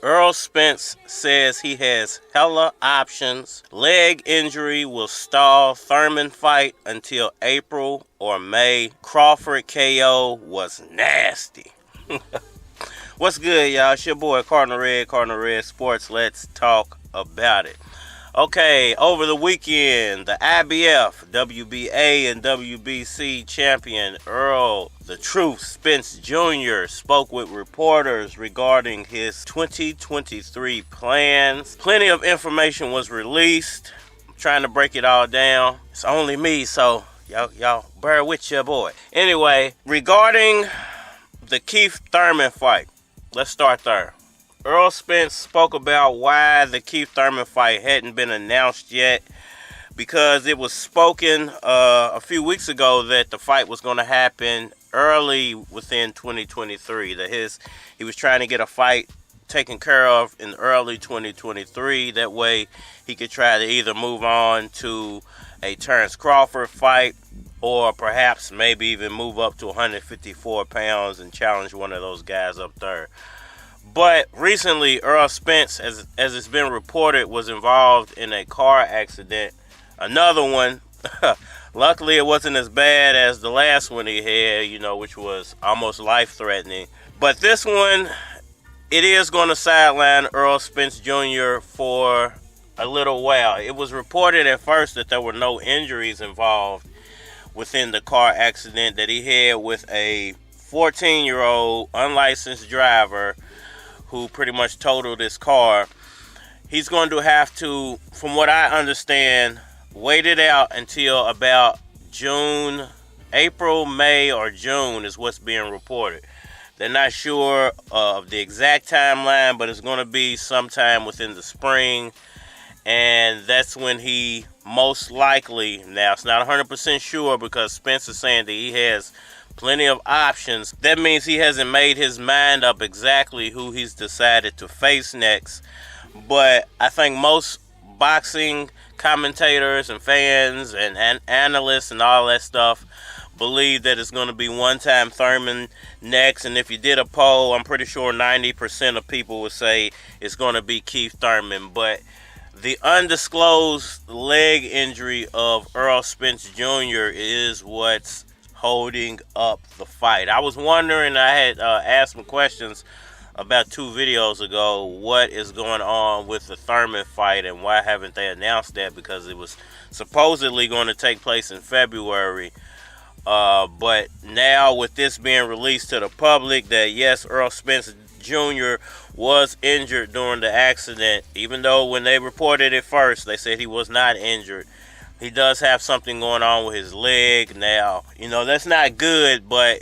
Errol Spence says he has hella options. Leg injury will stall Thurman fight until April or May. Crawford K.O. was nasty. What's good, y'all? It's your boy Cardinal Red Sports. Let's talk about it. Okay, over the weekend, the IBF, WBA, and WBC champion Errol "The Truth" Spence Jr. spoke with reporters regarding his 2023 plans. Plenty of information was released. I'm trying to break it all down. It's only me, so y'all bear with your boy. Anyway, regarding the Keith Thurman fight, let's start there. Errol Spence spoke about why the Keith Thurman fight hadn't been announced yet, because it was spoken a few weeks ago that the fight was going to happen early within 2023. That he was trying to get a fight taken care of in early 2023. That way he could try to either move on to a Terence Crawford fight, or perhaps maybe even move up to 154 pounds and challenge one of those guys up there. But recently, Errol Spence, as it's been reported, was involved in a car accident. Another one. Luckily, it wasn't as bad as the last one he had, which was almost life-threatening. But this one, it is going to sideline Errol Spence Jr. for a little while. It was reported at first that there were no injuries involved within the car accident that he had with a 14-year-old unlicensed driver who pretty much totaled his car. He's going to have to, from what I understand, wait it out until about June, April, May, or June is what's being reported. They're not sure of the exact timeline, but it's going to be sometime within the spring, and that's when he most likely, now it's not 100% sure because Spence is saying that he has plenty of options. That means he hasn't made his mind up exactly who he's decided to face next. But I think most boxing commentators and fans and analysts and all that stuff believe that it's going to be one-time Thurman next. And if you did a poll, I'm pretty sure 90% of people would say it's going to be Keith Thurman. But the undisclosed leg injury of Errol Spence Jr. is what's holding up the fight. I was wondering, I had asked some questions about 2 videos ago, what is going on with the Thurman fight and why haven't they announced that, because it was supposedly going to take place in February. But now with this being released to the public that yes, Errol Spence Jr. was injured during the accident, even though when they reported it first, they said he was not injured. He does have something going on with his leg now. That's not good, but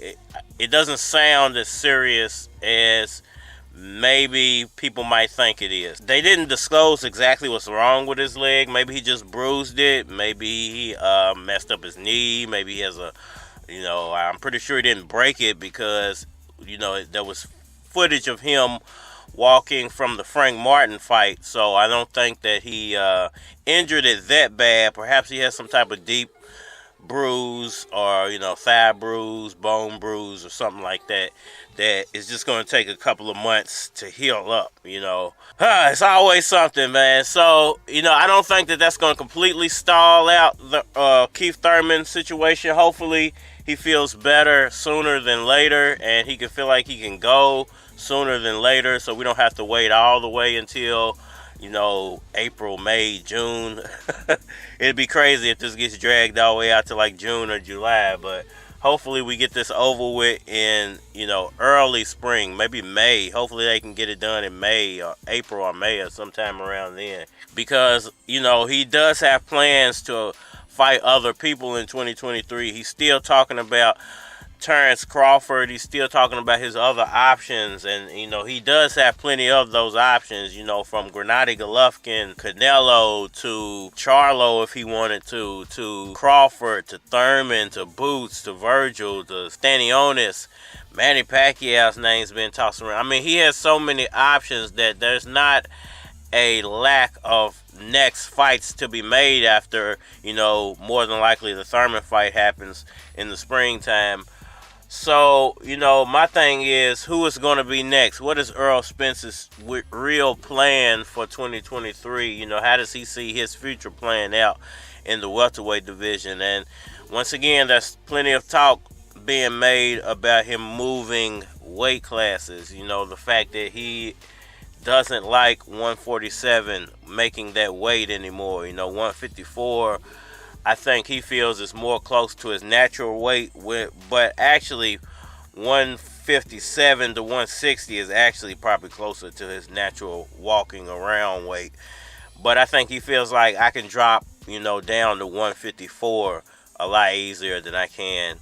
it doesn't sound as serious as maybe people might think it is. They didn't disclose exactly what's wrong with his leg. Maybe he just bruised it. Maybe he messed up his knee. Maybe he has I'm pretty sure he didn't break it because, there was footage of him walking from the Frank Martin fight, so I don't think that he injured it that bad. Perhaps he has some type of deep bruise or, thigh bruise, bone bruise, or something like that is just going to take a couple of months to heal up, It's always something, man. So, I don't think that that's going to completely stall out the Keith Thurman situation. Hopefully, he feels better sooner than later, and he can feel like he can go sooner than later, so we don't have to wait all the way until, April, May, June. It'd be crazy if this gets dragged all the way out to like June or July, but hopefully we get this over with in, early spring, maybe May. Hopefully they can get it done in May or April or May or sometime around then, because, he does have plans to fight other people in 2023. He's still talking about Terence Crawford. He's still talking about his other options, and he does have plenty of those options, from Gennady Golovkin, Canelo, to Charlo if he wanted to Crawford, to Thurman, to Boots, to Virgil, to Stanionis. Manny Pacquiao's name's been tossed around. I mean, he has so many options that there's not a lack of next fights to be made after, more than likely the Thurman fight happens in the springtime. So, my thing is, who is going to be next? What is Errol Spence's real plan for 2023? How does he see his future playing out in the welterweight division? And once again, there's plenty of talk being made about him moving weight classes. The fact that he doesn't like 147 making that weight anymore. 154, I think he feels is more close to his natural weight, but actually 157 to 160 is actually probably closer to his natural walking around weight. But I think he feels like I can drop, down to 154 a lot easier than I can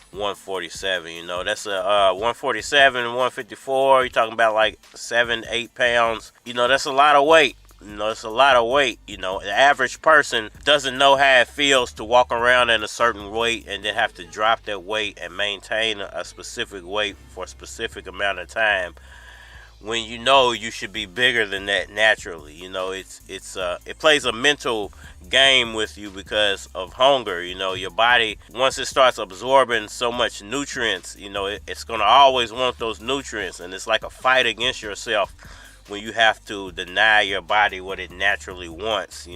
147. That's a 147 and 154. You're talking about like 7-8 pounds. That's a lot of weight. It's a lot of weight. The average person doesn't know how it feels to walk around in a certain weight and then have to drop that weight and maintain a specific weight for a specific amount of time, when you should be bigger than that naturally. It plays a mental game with you because of hunger. Your body, once it starts absorbing so much nutrients, it's going to always want those nutrients, and it's like a fight against yourself when you have to deny your body what it naturally wants.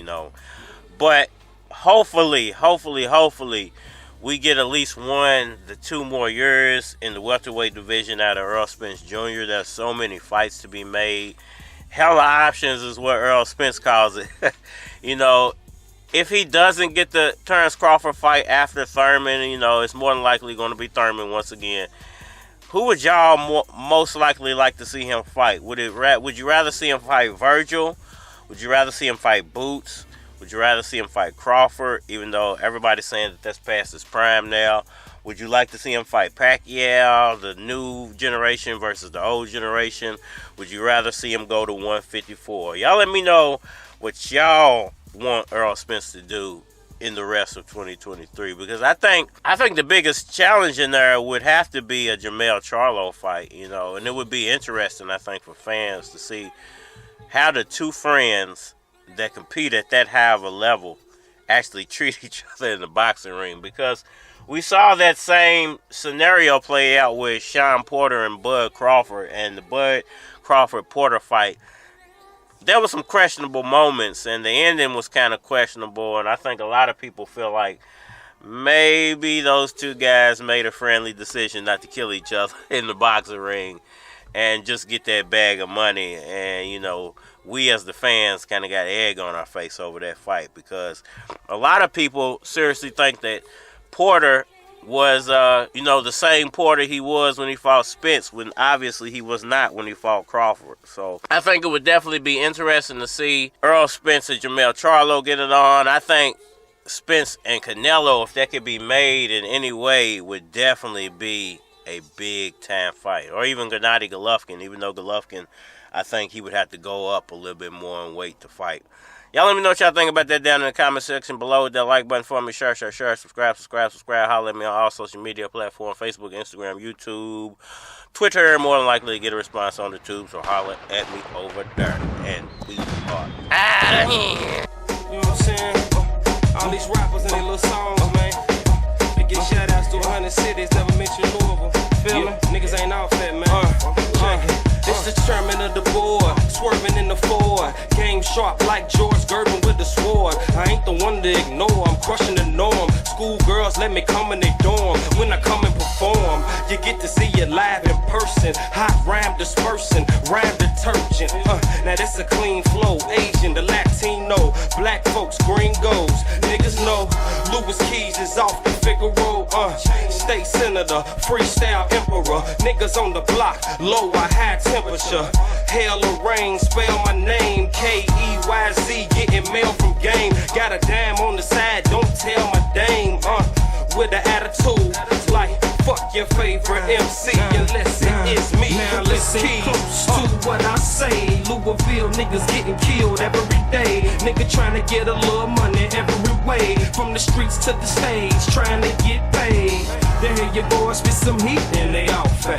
But hopefully we get at least 1 to 2 more years in the welterweight division out of Errol Spence Jr. There's so many fights to be made. Hella options is what Errol Spence calls it. If he doesn't get the Terence Crawford fight after Thurman, it's more than likely going to be Thurman once again. Who would y'all most likely like to see him fight? Would you rather see him fight Virgil? Would you rather see him fight Boots? Would you rather see him fight Crawford, even though everybody's saying that that's past his prime now? Would you like to see him fight Pacquiao, the new generation versus the old generation? Would you rather see him go to 154? Y'all let me know what y'all want Errol Spence to do in the rest of 2023, because I think the biggest challenge in there would have to be a Jermell Charlo fight, and it would be interesting, I think, for fans to see how the two friends that compete at that high of a level actually treat each other in the boxing ring, because we saw that same scenario play out with Sean Porter and Bud Crawford, and the Bud Crawford-Porter fight. There were some questionable moments, and the ending was kind of questionable, and I think a lot of people feel like maybe those two guys made a friendly decision not to kill each other in the boxing ring and just get that bag of money. And, we as the fans kind of got egg on our face over that fight, because a lot of people seriously think that Porter was, the same Porter he was when he fought Spence, when obviously he was not when he fought Crawford. So I think it would definitely be interesting to see Errol Spence and Jermell Charlo get it on. I think Spence and Canelo, if that could be made in any way, would definitely be a big-time fight. Or even Gennady Golovkin, even though Golovkin, I think he would have to go up a little bit more in weight to fight. Y'all let me know what y'all think about that down in the comment section below. Hit that like button for me. Share. Subscribe. Holler at me on all social media platforms. Facebook, Instagram, YouTube, Twitter. More than likely to get a response on the tube. So holler at me over there. And we are out of here. You know what I'm saying? All these rappers and their little songs, man. They get shout outs to 100 cities. Never mention Louisville. Feel me? Niggas ain't off that, man. It's the chairman of the board, swerving in the Ford. Game sharp like George Gervin with the sword. I ain't the one to ignore, I'm crushing the norm. School girls let me come in their dorm. When I come and perform, you get to see it live in person. Hot rhyme dispersing, rhyme detergent. Now that's a clean flow. Asian, the Latino, black folks, gringos. Niggas know Louis Keys is off the Figaro. State senator, freestyle emperor. Niggas on the block, low or high temperature. Hail or rain, spell my name. K-E-Y-Z, getting mail from game. Got a dime on the side, don't tell my dame. With an attitude, like fuck your favorite MC unless it is me. Now listen close to what I say. Louisville niggas getting killed every day. Nigga trying to get a little money every way. From the streets to the stage, trying to get paid. There you boys with some heat and they all fat.